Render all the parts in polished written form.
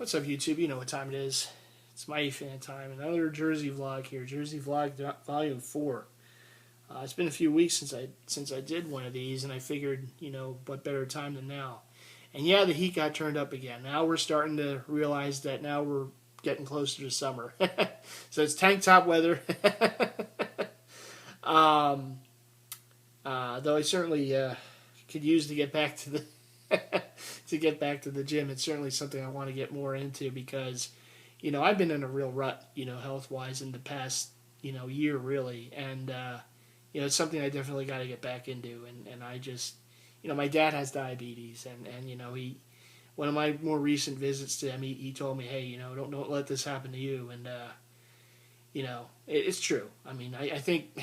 What's up, YouTube? You know what time it is. It's MightyFan time. Another Jersey vlog here. Jersey vlog volume 4. It's been a few weeks since I did one of these, and I figured, what better time than now. And yeah, the heat got turned up again. Now we're starting to realize that now we're getting closer to summer. So it's tank top weather. Though I certainly could use to get back to the gym. It's certainly something I want to get more into because, I've been in a real rut, health-wise in the past, year really. And, it's something I definitely got to get back into. And I just, my dad has diabetes and one of my more recent visits to him, he told me, hey, don't let this happen to you. And, it's true. I mean, I think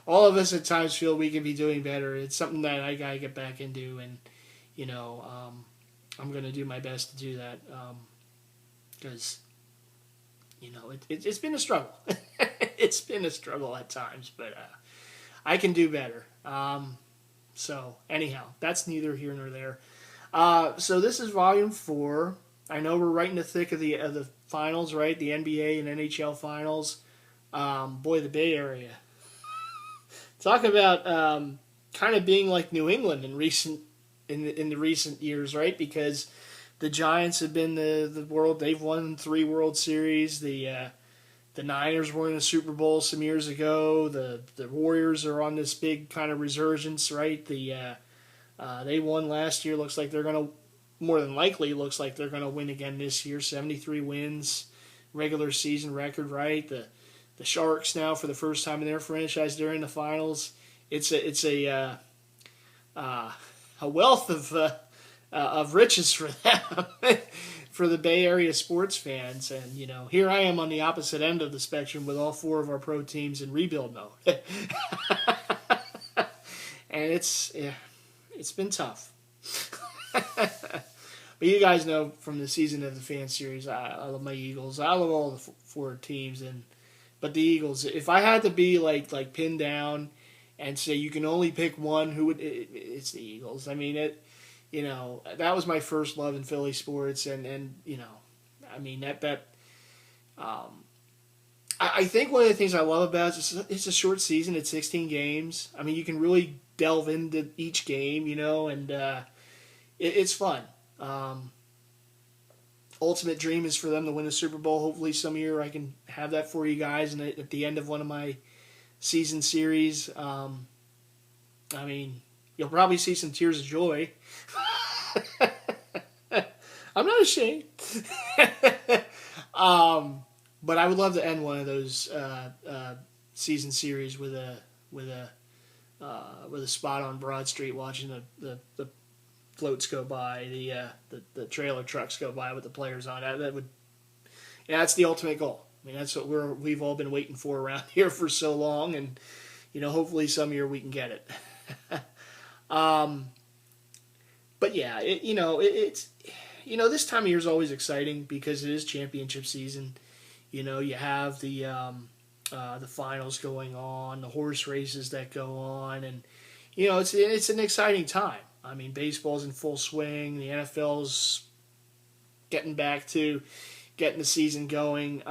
all of us at times feel we can be doing better. It's something that I got to get back into. And, I'm going to do my best to do that because, it's been a struggle. It's been a struggle at times, but I can do better. So anyhow, that's neither here nor there. So this is volume 4. I know we're right in the thick of the finals, right? The NBA and NHL finals. Boy, the Bay Area. Talk about kind of being like New England in the recent years, right? Because the Giants have been the world. They've won 3 World Series. The Niners were in the Super Bowl some years ago. The Warriors are on this big kind of resurgence, right? They won last year. Looks like they're gonna more than likely looks like they're gonna win again this year. 73 wins, regular season record, right? The Sharks now for the first time in their franchise they're in the finals. It's a wealth of riches for them, for the Bay Area sports fans. And, here I am on the opposite end of the spectrum with all 4 of our pro teams in rebuild mode. And it's been tough. But you guys know from the season of the fan series, I love my Eagles. I love all the 4 teams. But the Eagles, if I had to be like pinned down and say you can only pick one, it's the Eagles. I mean, that was my first love in Philly sports, and I mean I think one of the things I love about it's a short season. It's 16 games. I mean, you can really delve into each game, and it's fun. Ultimate dream is for them to win a Super Bowl. Hopefully some year I can have that for you guys, and at the end of one of my season series, I mean, you'll probably see some tears of joy. I'm not ashamed. But I would love to end one of those season series with a spot on Broad Street watching the floats go by, the trailer trucks go by with the players on it. That's the ultimate goal. I mean, that's what we've all been waiting for around here for so long, and hopefully some year we can get it. But yeah, it's this time of year is always exciting because it is championship season. You have the finals going on, the horse races that go on, and it's an exciting time. I mean, baseball's in full swing. The NFL's getting back to getting the season going.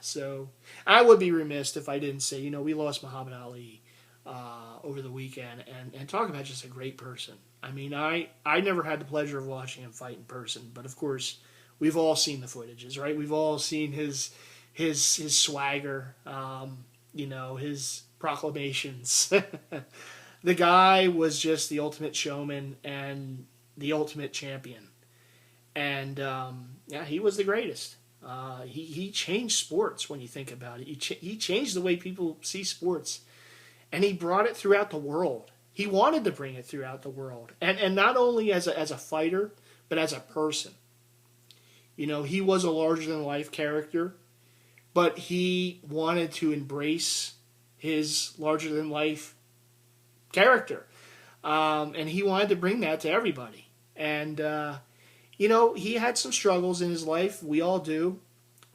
So I would be remiss if I didn't say, we lost Muhammad Ali over the weekend, and talk about just a great person. I mean, I never had the pleasure of watching him fight in person, but of course, we've all seen the footages, right? We've all seen his swagger, his proclamations. The guy was just the ultimate showman and the ultimate champion. And, he was the greatest. He changed sports when you think about it. He changed the way people see sports. And he brought it throughout the world. He wanted to bring it throughout the world. And not only as a fighter, but as a person. He was a larger-than-life character, but he wanted to embrace his larger-than-life character. And he wanted to bring that to everybody. And, he had some struggles in his life. We all do.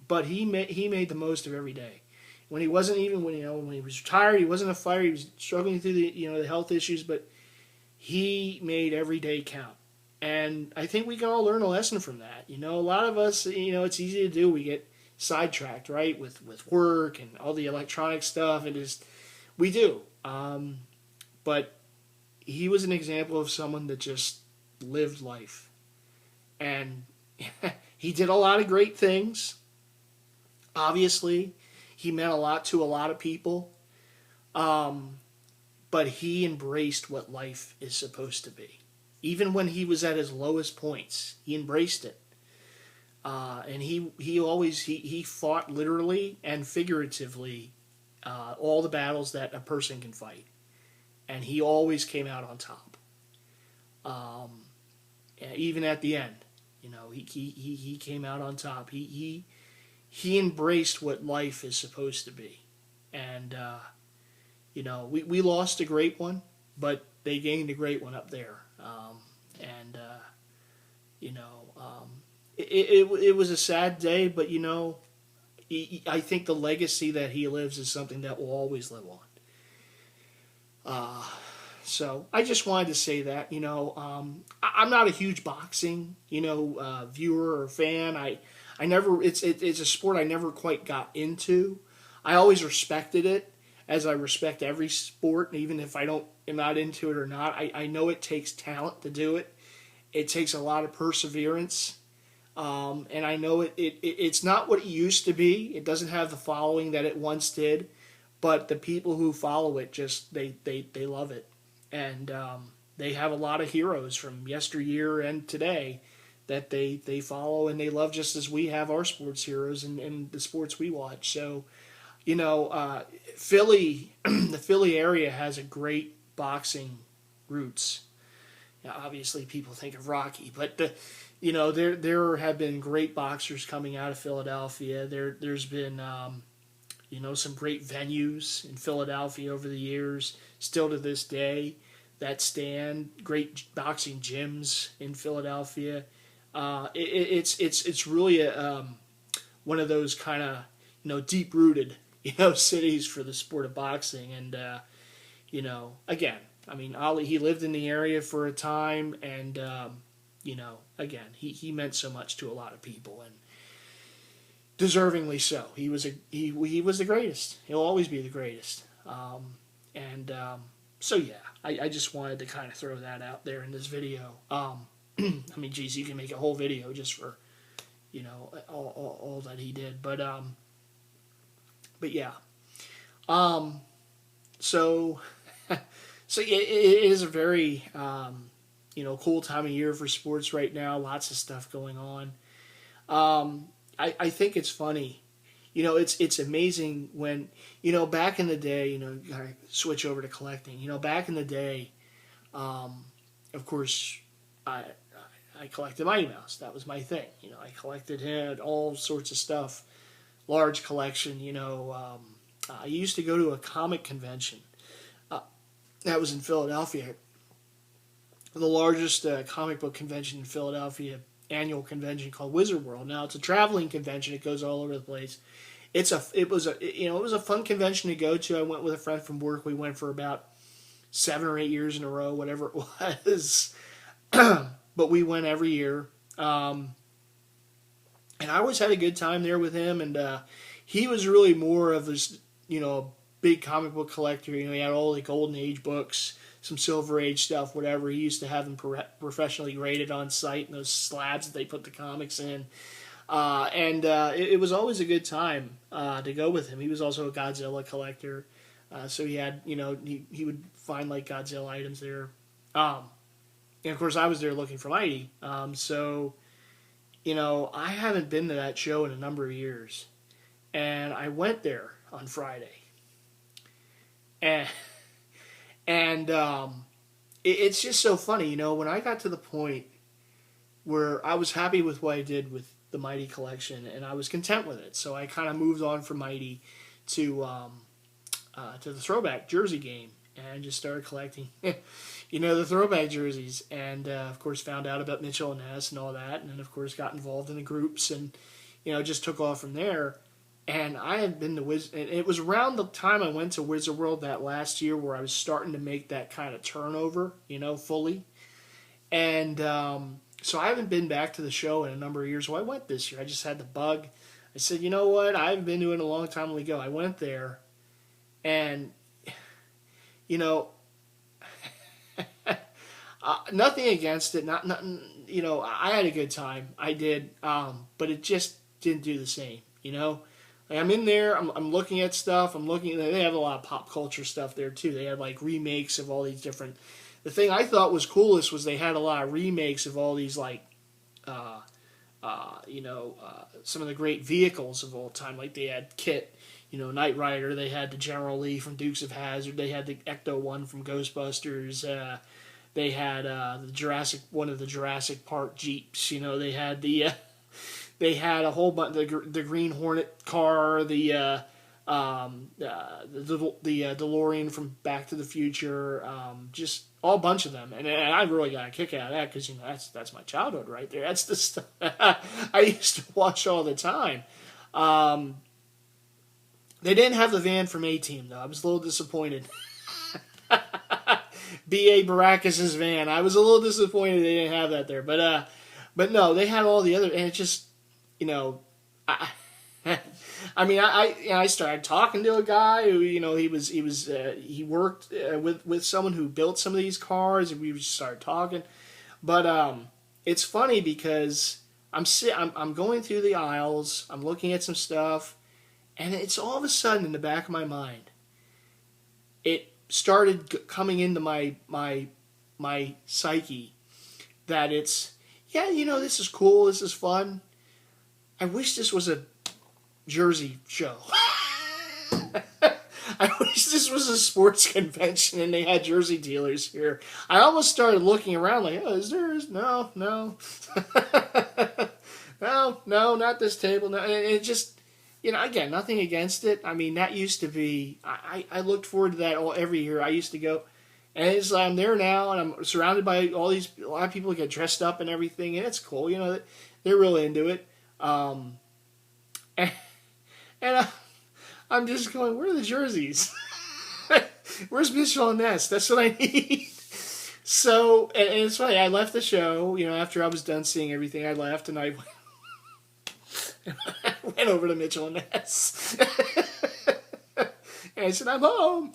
But he made the most of every day. When he wasn't even, when he was retired, he wasn't a fighter. He was struggling through the health issues, but he made every day count. And I think we can all learn a lesson from that. You know, a lot of us, you know, it's easy to do. We get sidetracked, right, with work and all the electronic stuff. It is, we do. But he was an example of someone that just lived life. And he did a lot of great things. Obviously, he meant a lot to a lot of people. But he embraced what life is supposed to be. Even when he was at his lowest points, he embraced it. And he fought literally and figuratively all the battles that a person can fight. And he always came out on top. Even at the end, you know, he came out on top. He embraced what life is supposed to be. And, you know, we lost a great one, but they gained a great one up there. You know, it was a sad day, but, you know, I think the legacy that he lives is something that will always live on. So I just wanted to say that, you know, I'm not a huge boxing, you know, viewer or fan. I never, it's a sport I never quite got into. I always respected it, as I respect every sport, even if am not into it or not. I know it takes talent to do it. It takes a lot of perseverance. And I know it's not what it used to be. It doesn't have the following that it once did. But the people who follow it just, they love it. And they have a lot of heroes from yesteryear and today that they follow and they love, just as we have our sports heroes and the sports we watch. So, you know, Philly, the Philly area has a great boxing roots. Now, obviously, people think of Rocky, but you know, there have been great boxers coming out of Philadelphia. There's been you know, some great venues in Philadelphia over the years, still to this day, that stand. Great boxing gyms in Philadelphia. It's really one of those kind of, you know, deep rooted, you know, cities for the sport of boxing. And you know, again, I mean, Ali, he lived in the area for a time, and you know, again, he meant so much to a lot of people, and deservingly so. He was the greatest. He'll always be the greatest. So yeah, I just wanted to kind of throw that out there in this video. I mean, geez, you can make a whole video just for, you know, all that he did. But yeah. So yeah, it is a very you know, cool time of year for sports right now. Lots of stuff going on. I think it's funny. You know, it's amazing when, you know, back in the day, you know, you gotta switch over to collecting. You know, back in the day, of course, I collected Mighty Mouse. That was my thing. You know, I collected him, all sorts of stuff. Large collection, you know. I used to go to a comic convention. That was in Philadelphia. The largest comic book convention in Philadelphia, annual convention called Wizard World. Now, it's a traveling convention. It goes all over the place. It was a fun convention to go to. I went with a friend from work. We went for about 7 or 8 years in a row, whatever it was. But we went every year. And I always had a good time there with him. And he was really more of this, you know, big comic book collector. You know, he had all the Golden Age books, some Silver Age stuff, whatever. He used to have them professionally graded on site in those slabs that they put the comics in. It was always a good time to go with him. He was also a Godzilla collector. So he had, you know, he would find like Godzilla items there. And of course I was there looking for Mighty. So, you know, I haven't been to that show in a number of years. And I went there on Friday. And it's just so funny, you know, when I got to the point where I was happy with what I did with the Mighty collection, and I was content with it. So I kind of moved on from Mighty to the throwback jersey game, and just started collecting, you know, the throwback jerseys. And of course found out about Mitchell and Ness and all that, and then of course got involved in the groups, and you know, just took off from there. And I had been to and it was around the time I went to Wizard World that last year where I was starting to make that kind of turnover, you know, fully. And so I haven't been back to the show in a number of years. Well, I went this year. I just had the bug. I said, you know what? I haven't been to it in a long time. Let me go. I went there, and you know, nothing against it. Not you know, I had a good time. I did, but it just didn't do the same. You know, like I'm in there. I'm looking at stuff. I'm looking. They have a lot of pop culture stuff there too. They had like remakes of all these different. The thing I thought was coolest was they had a lot of remakes of all these like. Some of the great vehicles of all time. Like they had Kit, Knight Rider. They had the General Lee from Dukes of Hazzard. They had the Ecto-1 from Ghostbusters. They had one of the Jurassic Park Jeeps. They had they had a whole bunch. The Green Hornet car. The DeLorean from Back to the Future. Just all bunch of them, and I really got a kick out of that because that's my childhood right there. That's the stuff I used to watch all the time. They didn't have the van from A-Team though. I was a little disappointed. B.A. Baracus' van. I was a little disappointed they didn't have that there, but no, they had all the other, and it just I started talking to a guy who he worked with someone who built some of these cars, and we just started talking. But it's funny because I'm going through the aisles, I'm looking at some stuff, and it's all of a sudden in the back of my mind, it started coming into my psyche that it's this is cool, this is fun. I wish this was a Jersey show. I wish this was a sports convention and they had Jersey dealers here. I almost started looking around like, oh, is there? No. no, not this table. No, and it just, again, nothing against it. I mean, that used to be, I looked forward to that every year. I used to go, and I'm there now, and I'm surrounded by a lot of people who get dressed up and everything, and it's cool. They're really into it. And I'm just going, where are the jerseys? Where's Mitchell and Ness? That's what I need. So, and it's funny, I left the show, after I was done seeing everything, I left and I went over to Mitchell and Ness. And I said, I'm home.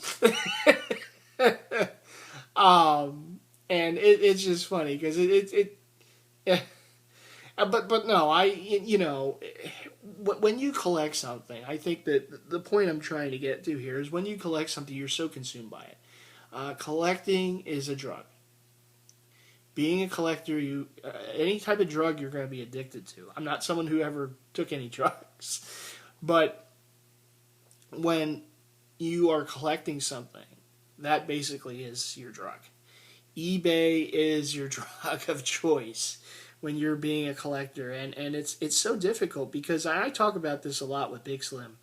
And it's just funny because but no, when you collect something, I think that the point I'm trying to get to here is when you collect something, you're so consumed by it. Collecting is a drug. Being a collector, any type of drug you're going to be addicted to. I'm not someone who ever took any drugs, but when you are collecting something, that basically is your drug. eBay is your drug of choice when you're being a collector, and it's so difficult because I talk about this a lot with Big Slim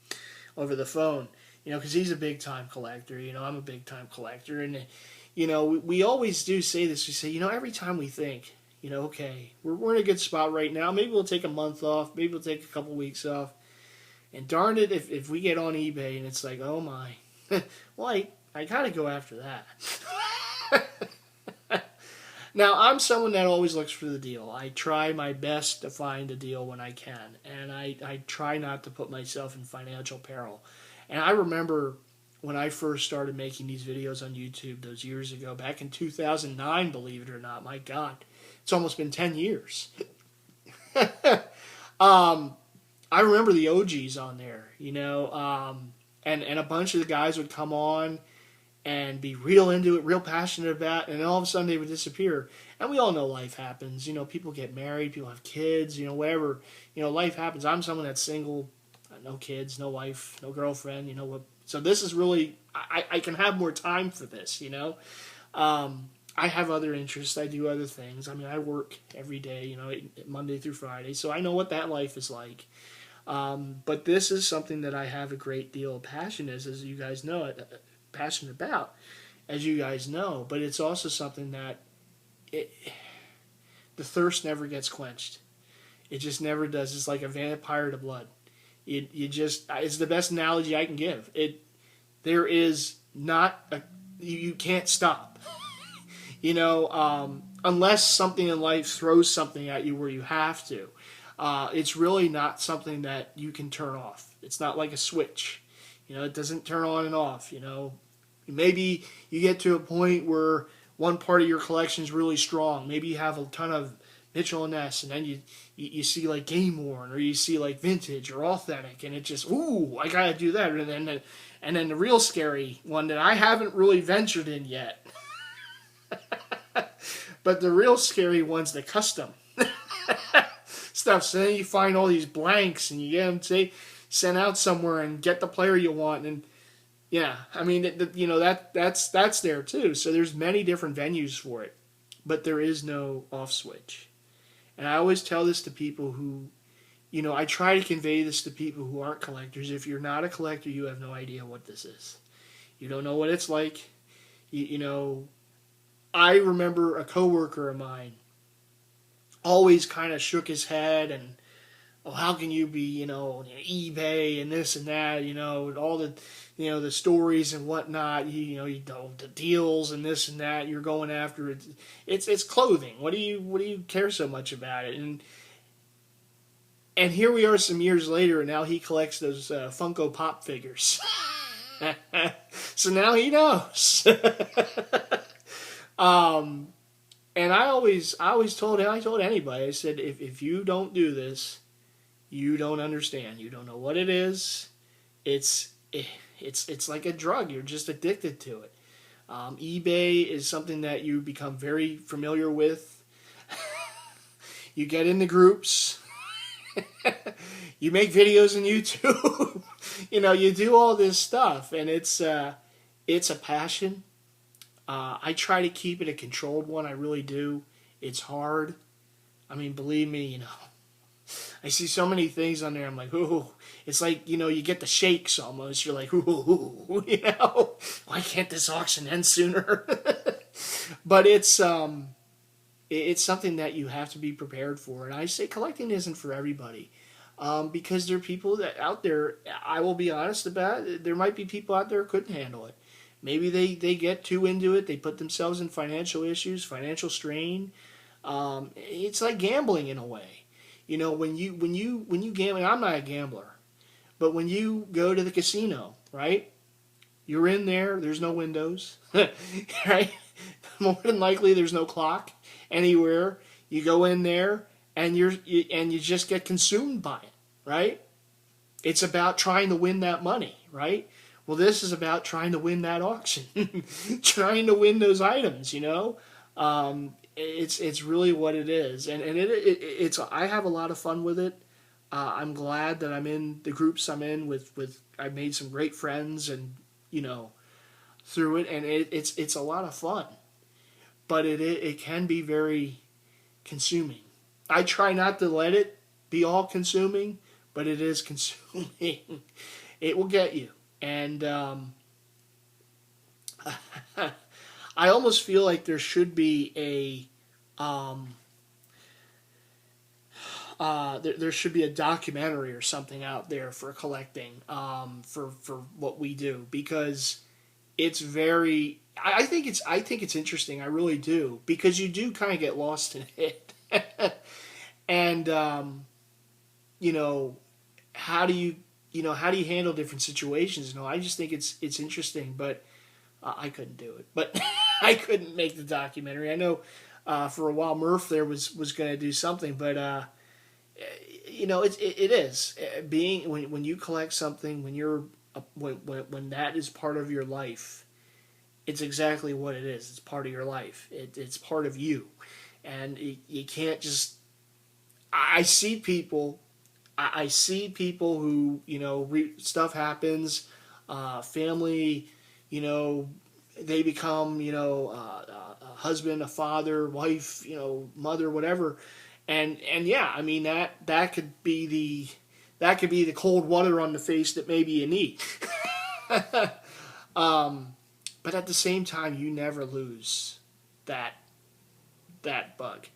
over the phone, because he's a big time collector. I'm a big time collector, and we always do say this. We say, every time we think, okay, we're in a good spot right now. Maybe we'll take a month off. Maybe we'll take a couple weeks off. And darn it, if we get on eBay and it's like, oh my, well, I gotta go after that. Now, I'm someone that always looks for the deal. I try my best to find a deal when I can, and I try not to put myself in financial peril. And I remember when I first started making these videos on YouTube those years ago, back in 2009, believe it or not, my God, it's almost been 10 years. I remember the OGs on there, and a bunch of the guys would come on and be real into it, real passionate about it, and all of a sudden they would disappear. And we all know life happens. People get married, people have kids, whatever. Life happens. I'm someone that's single, no kids, no wife, no girlfriend, So this is really, I can have more time for this, I have other interests. I do other things. I mean, I work every day, Monday through Friday, so I know what that life is like. But this is something that I have a great deal of passion as you guys know it. Passionate about, as you guys know, but it's also something that the thirst never gets quenched. It just never does. It's like a vampire to blood. It's the best analogy I can give. There is not you can't stop. unless something in life throws something at you where you have to. It's really not something that you can turn off. It's not like a switch. It doesn't turn on and off. Maybe you get to a point where one part of your collection is really strong. Maybe you have a ton of Mitchell and Ness, and then you see like game worn, or you see like vintage or authentic, and it just, ooh, I gotta do that. And then the real scary one that I haven't really ventured in yet, but the real scary one's the custom stuff. So then you find all these blanks, and you get them sent out somewhere, and get the player you want, and yeah, I mean, that's there too. So there's many different venues for it, but there is no off switch. And I always tell this to people who, I try to convey this to people who aren't collectors. If you're not a collector, you have no idea what this is. You don't know what it's like. I remember a coworker of mine always kind of shook his head and, oh, how can you be, eBay and this and that, all the, the stories and whatnot, you know, the deals and this and that, you're going after it. It's clothing. What do you care so much about it? And here we are some years later, and now he collects those Funko Pop figures. So now he knows. And I always told anybody, I said, if you don't do this, you don't understand. You don't know what it is. It's like a drug. You're just addicted to it. eBay is something that you become very familiar with. You get in the groups. You make videos on YouTube. You do all this stuff, and it's a passion. I try to keep it a controlled one. I really do. It's hard. I mean, believe me, I see so many things on there. I'm like, ooh. It's like, you get the shakes almost. You're like, ooh, why can't this auction end sooner? But it's something that you have to be prepared for. And I say collecting isn't for everybody. Because there are people that out there, I will be honest about it, there might be people out there who couldn't handle it. Maybe they get too into it. They put themselves in financial issues, financial strain. It's like gambling in a way. When you gamble, I'm not a gambler, but when you go to the casino, right? You're in there. There's no windows, right? More than likely, there's no clock anywhere. You go in there, and you just get consumed by it, right? It's about trying to win that money, right? Well, this is about trying to win that auction, trying to win those items. It's really what it is, and it's I have a lot of fun with it. I'm glad that I'm in the groups I'm in with I've made some great friends, and through it, and it's a lot of fun, but it can be very consuming. I try not to let it be all consuming, but it is consuming. It will get you. And I almost feel like there should be there should be a documentary or something out there for collecting, for what we do, because it's very. I think it's interesting. I really do, because you do kind of get lost in it, and how do you handle different situations? I just think it's interesting, but I couldn't do it. But I couldn't make the documentary. I know for a while Murph there was going to do something, but it is being when you collect something, when that is part of your life, it's exactly what it is. It's part of your life. It's part of you, and you can't just. I see people who, stuff happens, family, they become, a husband, a father, wife, mother, whatever. And yeah, I mean, that could be the cold water on the face that maybe you need. But at the same time, you never lose that bug.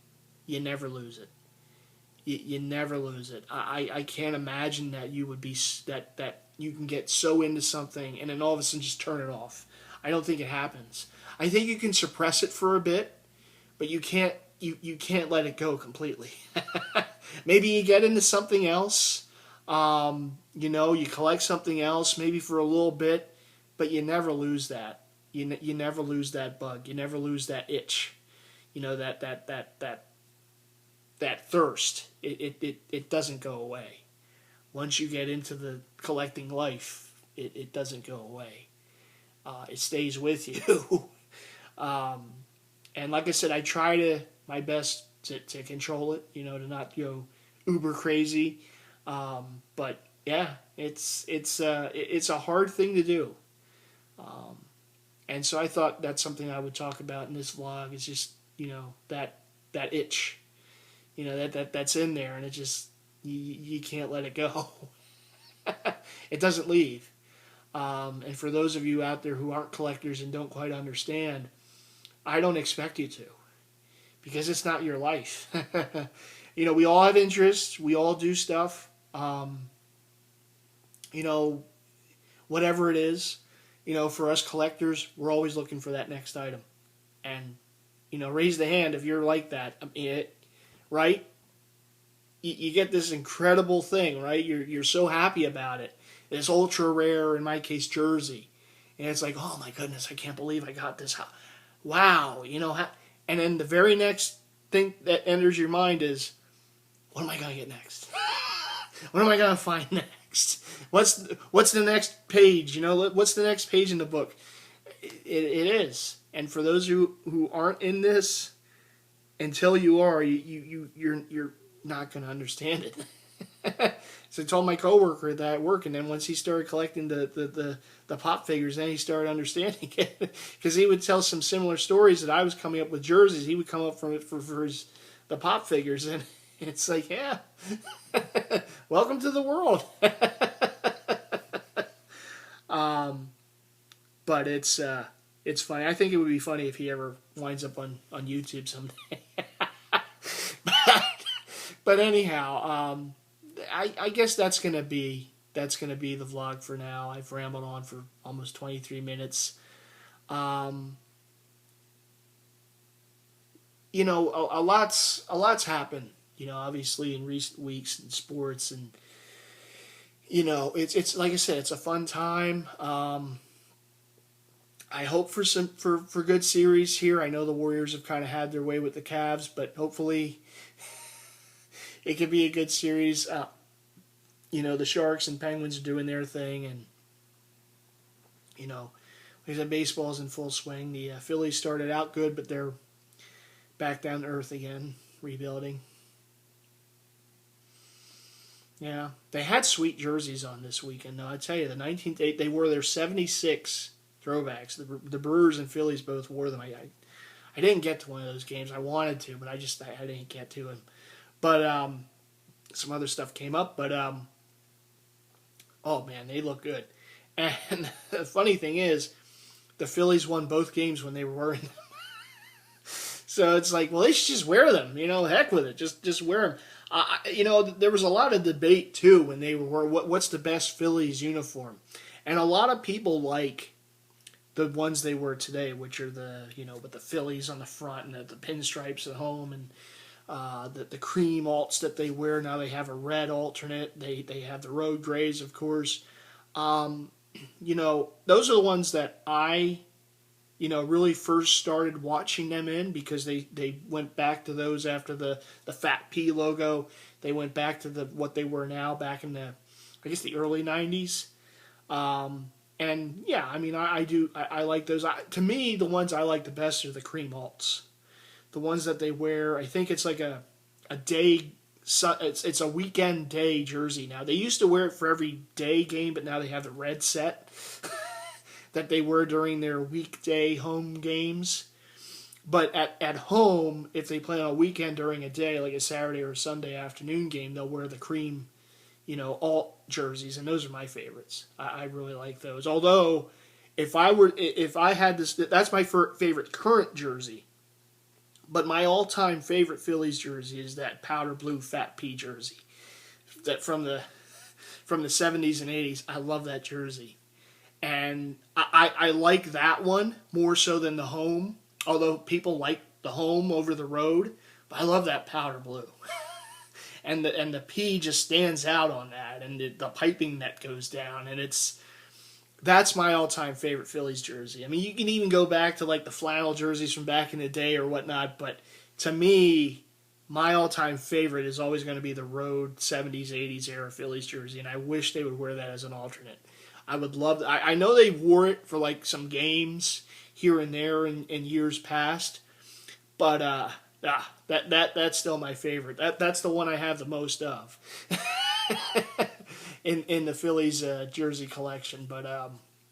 You never lose it. You never lose it. I can't imagine that you would be that you can get so into something and then all of a sudden just turn it off. I don't think it happens. I think you can suppress it for a bit, but you can't let it go completely. Maybe you get into something else. You collect something else maybe for a little bit, but you never lose that. You never lose that bug. You never lose that itch. That thirst. It doesn't go away. Once you get into the collecting life, it doesn't go away. It stays with you. And like I said, I try my best to control it, to not go uber crazy. But yeah, it's a hard thing to do. And so I thought that's something I would talk about in this vlog. It's just that itch, that's in there, and it just you can't let it go. It doesn't leave. And for those of you out there who aren't collectors and don't quite understand, I don't expect you to, because it's not your life. We all have interests. We all do stuff. Whatever it is, for us collectors, we're always looking for that next item. And, raise the hand if you're like that. Right? You get this incredible thing, right? You're so happy about it. This ultra rare, in my case, jersey. And it's like, oh my goodness, I can't believe I got this. Wow, and then the very next thing that enters your mind is, what am I going to get next? What am I going to find next? What's the next page? What's the next page in the book? It is. And for those who aren't in this, until you are, you're not going to understand it. So I told my coworker that at work, and then once he started collecting the pop figures, then he started understanding it, because he would tell some similar stories that I was coming up with jerseys. He would come up for the pop figures, and it's like, yeah, welcome to the world. But it's funny. I think it would be funny if he ever winds up on YouTube someday. But anyhow, I guess that's gonna be the vlog for now. I've rambled on for almost 23 minutes. A lot's happened. Obviously in recent weeks in sports, and it's like I said, it's a fun time. I hope for good series here. I know the Warriors have kind of had their way with the Cavs, but hopefully it could be a good series. The Sharks and Penguins are doing their thing, and like I said, baseball's in full swing. The Phillies started out good, but they're back down to earth again, rebuilding. Yeah, they had sweet jerseys on this weekend, though. I tell you, the 19th, they wore their 76 throwbacks. The Brewers and Phillies both wore them. I didn't get to one of those games. I wanted to, but I didn't get to them. But some other stuff came up. But oh man, they look good. And the funny thing is, the Phillies won both games when they were wearing them. So it's like, well, they should just wear them. Heck with it. Just wear them. There was a lot of debate too when they were what's the best Phillies uniform, and a lot of people like the ones they wear today, which are with the Phillies on the front and the pinstripes at home, and the cream alts that they wear now. They have a red alternate. They have the road grays, of course. Those are the ones that I really first started watching them in, because they went back to those after the Fat P logo. They went back to what they were now back in the early 90s. And yeah, I like those. To me, the ones I like the best are the cream alts. The ones that they wear, I think it's like a day, it's a weekend day jersey now. They used to wear it for every day game, but now they have the red set that they wear during their weekday home games. But at home, if they play on a weekend during a day, like a Saturday or Sunday afternoon game, they'll wear the cream, alt jerseys, and those are my favorites. I really like those. Although, if I had this, that's my favorite current jersey. But my all-time favorite Phillies jersey is that powder blue Fat P jersey, that from the 70s and 80s. I love that jersey. And I like that one more so than the home. Although people like the home over the road, but I love that powder blue. And the P just stands out on that, and the piping that goes down, and that's my all-time favorite Phillies jersey. I mean, you can even go back to like the flannel jerseys from back in the day or whatnot, but to me, my all-time favorite is always going to be the road 70s, 80s era Phillies jersey, and I wish they would wear that as an alternate. I would love. I know they wore it for like some games here and there in years past, but that's still my favorite. That's the one I have the most of. in the Phillies jersey collection, but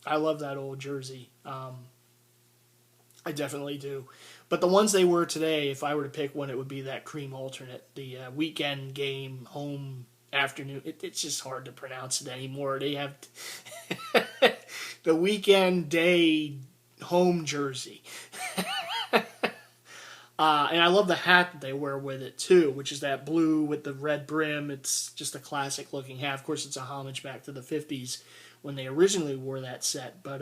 I love that old jersey. I definitely do. But the ones they were today, if I were to pick one, it would be that cream alternate, the weekend game home afternoon. It's just hard to pronounce it anymore. They have the weekend day home jersey. And I love the hat that they wear with it, too, which is that blue with the red brim. It's just a classic-looking hat. Of course, it's a homage back to the 50s when they originally wore that set. But,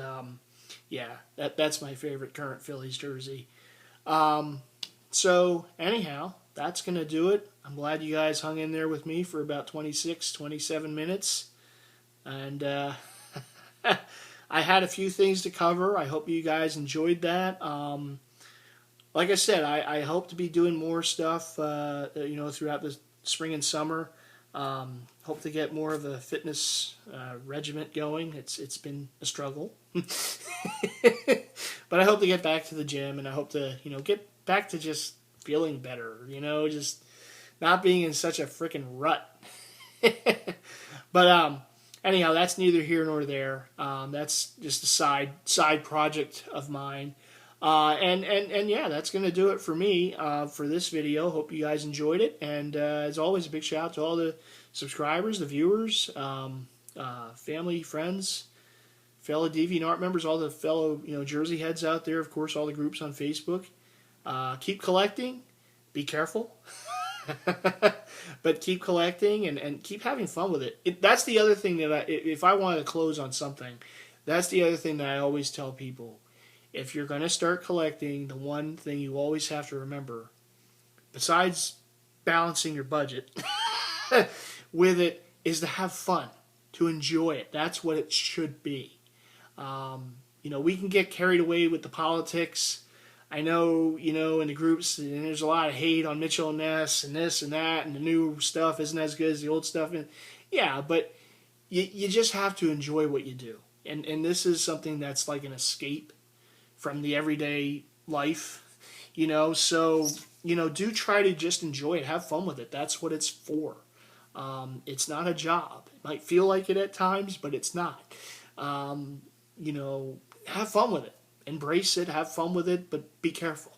yeah, that's my favorite current Phillies jersey. So, anyhow, that's going to do it. I'm glad you guys hung in there with me for about 26, 27 minutes. And I had a few things to cover. I hope you guys enjoyed that. Like I said, I hope to be doing more stuff, throughout the spring and summer. Hope to get more of a fitness regiment going. It's been a struggle, but I hope to get back to the gym, and I hope to get back to just feeling better. Just not being in such a freaking rut. But anyhow, that's neither here nor there. That's just a side project of mine. And yeah, that's going to do it for me for this video. Hope you guys enjoyed it. And as always, a big shout out to all the subscribers, the viewers, family, friends, fellow DeviantArt members, all the fellow Jersey heads out there. Of course, all the groups on Facebook. Keep collecting. Be careful. But keep collecting and keep having fun with it. That's the other thing that if I wanted to close on something, that's the other thing that I always tell people. If you're going to start collecting, the one thing you always have to remember, besides balancing your budget with it, is to have fun, to enjoy it. That's what it should be. We can get carried away with the politics. I know, in the groups, and there's a lot of hate on Mitchell and Ness and this and that, and the new stuff isn't as good as the old stuff. And yeah, but you just have to enjoy what you do. And this is something that's like an escape from the everyday life, so, do try to just enjoy it. Have fun with it. That's what it's for. It's not a job. It might feel like it at times, but it's not. Have fun with it. Embrace it. Have fun with it, but be careful.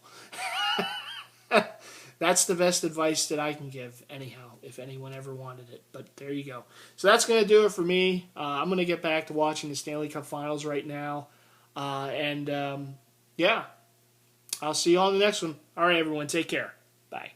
That's the best advice that I can give, anyhow, if anyone ever wanted it. But there you go. So that's going to do it for me. I'm going to get back to watching the Stanley Cup Finals right now. Yeah, I'll see you on the next one. All right, everyone, take care. Bye.